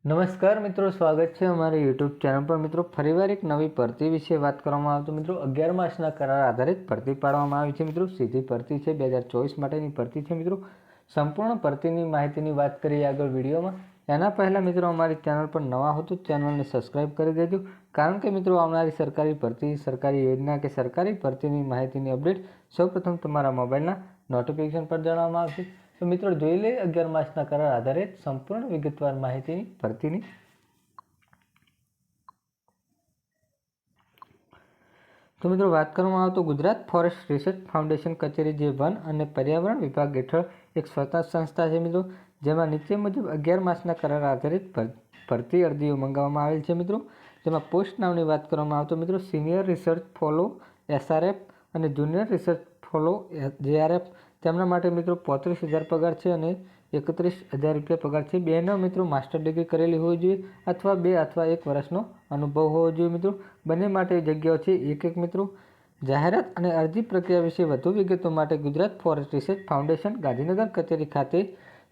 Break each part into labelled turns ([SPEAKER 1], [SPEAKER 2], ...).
[SPEAKER 1] નમસ્કાર મિત્રો, સ્વાગત છે અમારી યુટ્યુબ ચેનલ પર। મિત્રો ફરીવાર એક નવી ભરતી વિશે વાત કરવામાં આવે તો મિત્રો 11 માસના કરાર આધારિત ભરતી પાડવામાં આવી છે। મિત્રો સીધી ભરતી છે, 2024 માટેની ભરતી છે। મિત્રો સંપૂર્ણ ભરતીની માહિતીની વાત કરીએ આગળ વિડીયોમાં। એના પહેલાં મિત્રો અમારી ચેનલ પર નવા હો તો ચેનલને સબસ્ક્રાઈબ કરી દેજો, કારણ કે મિત્રો આવનારી સરકારી ભરતી, સરકારી યોજના કે સરકારી ભરતીની માહિતીની અપડેટ સૌપ્રથમ તમારા મોબાઈલના નોટિફિકેશન પર જણાવવામાં આવશે। તો મિત્રો જોઈ લઈએ 11 માસના કરાર આધારિત સંપૂર્ણ વિગતવાર માહિતીની ભરતીની। તો મિત્રો વાત કરવામાં આવે તો ગુજરાત ફોરેસ્ટ રિસર્ચ ફાઉન્ડેશન કચેરી જે વન અને પર્યાવરણ વિભાગ હેઠળ એક સ્વતંત્ર સંસ્થા છે મિત્રો, જેમાં નીચે મુજબ 11 માસના કરાર આધારિત ભરતી અરજીઓ મંગાવવામાં આવેલ છે। મિત્રો જેમાં પોસ્ટ નામની વાત કરવામાં આવે તો મિત્રો સિનિયર રિસર્ચ ફોલો SRF અને જુનિયર રિસર્ચ ફોલો JRF, તેમના માટે મિત્રો 35,000 પગાર છે અને 31,000 રૂપિયા પગાર છે। બેનો મિત્રો માસ્ટર ડિગ્રી કરેલી હોવી જોઈએ અથવા 2 અથવા 1 વર્ષનો અનુભવ હોવો જોઈએ। મિત્રો બંને માટે જગ્યાઓ છે એક મિત્રો। જાહેરાત અને અરજી પ્રક્રિયા વિશે વધુ વિગતો માટે Gujarat forest research foundation Gandhinagar કચેરી ખાતે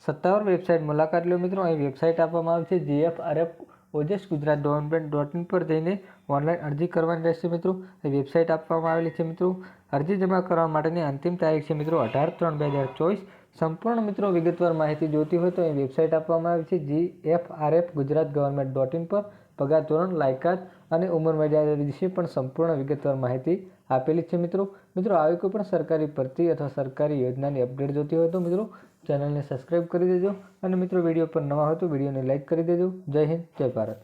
[SPEAKER 1] સત્તાવાર વેબસાઇટ મુલાકાત લો। મિત્રો અહીં વેબસાઇટ આપવામાં આવી છે gfrf.gujarat.government.in પર જઈને ઓનલાઈન અરજી કરવાની રહેશે। મિત્રો એ વેબસાઇટ આપવામાં આવેલી છે। મિત્રો અરજી જમા કરવા માટેની અંતિમ તારીખ છે મિત્રો 18/3/2024। સંપૂર્ણ મિત્રો વિગતવાર માહિતી જોતી હોય તો એ વેબસાઇટ આપવામાં આવી છે gfrf.gujarat.government.in પર પગાર ધોરણ, લાયકાત અને ઉંમર મર્યાદા વિશે પણ સંપૂર્ણ વિગતવાર માહિતી આપેલી છે। મિત્રો આવી કોઈ પણ સરકારી ભરતી અથવા સરકારી યોજનાની અપડેટ જોતી હોય તો મિત્રો ચેનલને સબસ્ક્રાઈબ કરી દેજો અને મિત્રો વિડીયો પર નવા હોય તો વિડીયોને લાઇક કરી દેજો। જય હિન્દ, જય ભારત।